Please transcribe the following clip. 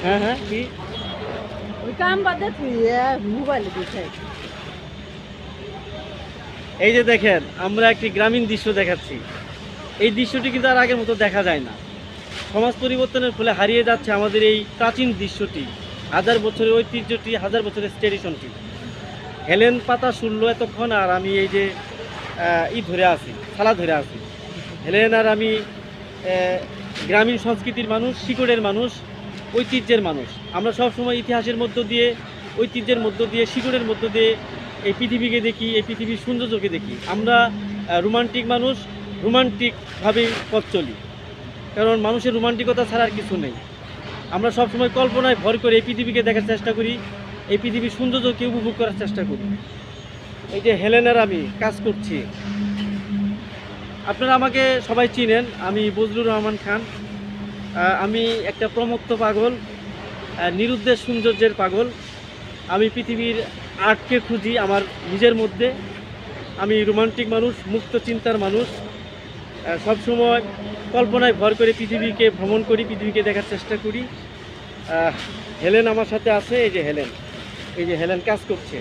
হ্যাঁ হ্যাঁ কি ওই কাম বাদে তুই মোবাইলে দেখাই। এই যে দেখেন আমরা একটি গ্রামীণ দৃশ্য দেখাচ্ছি। এই দৃশ্যটি কিন্তু আর আগের মতো দেখা যায় না। সমাজ পরিবর্তনের ফলে হারিয়ে যাচ্ছে আমাদের এই প্রাচীন দৃশ্যটি, হাজার বছরের ঐতিহ্যটি, হাজার বছরের ট্রেডিশনটি। হেলেন পাতা শুনলো এতক্ষণ, আর আমি এই যে ধরে আছি, থালা ধরে আছি। হেলেন আর আমি গ্রামীণ সংস্কৃতির মানুষ, শিকড়ের মানুষ, ঐতিহ্যের মানুষ। আমরা সবসময় ইতিহাসের মধ্য দিয়ে, ঐতিহ্যের মধ্য দিয়ে, শিকড়ের মধ্য দিয়ে এই পৃথিবীকে দেখি, এই পৃথিবীর সৌন্দর্যকে দেখি। আমরা রোমান্টিক মানুষ, রোমান্টিকভাবেই পথ চলি, কারণ মানুষের রোমান্টিকতা ছাড়া আর কিছু নেই। আমরা সবসময় কল্পনায় ভর করে এই পৃথিবীকে দেখার চেষ্টা করি, এই পৃথিবীর সৌন্দর্যকে উপভোগ করার চেষ্টা করি। এই যে হেলেন আর আমি কাজ করছি। আপনারা আমাকে সবাই চিনেন, আমি বজলুর রহমান খান। আমি একটা প্রমত্ত পাগল, নিরুদ্দেশ সৌন্দর্যের পাগল। আমি পৃথিবীর আর্টকে খুঁজি আমার নিজের মধ্যে। আমি রোমান্টিক মানুষ, মুক্ত চিন্তার মানুষ। সবসময় কল্পনায় ভর করে পৃথিবীকে ভ্রমণ করি, পৃথিবীকে দেখার চেষ্টা করি। হেলেন আমার সাথে আছে, এই যে হেলেন, এই যে হেলেন কাজ করছে।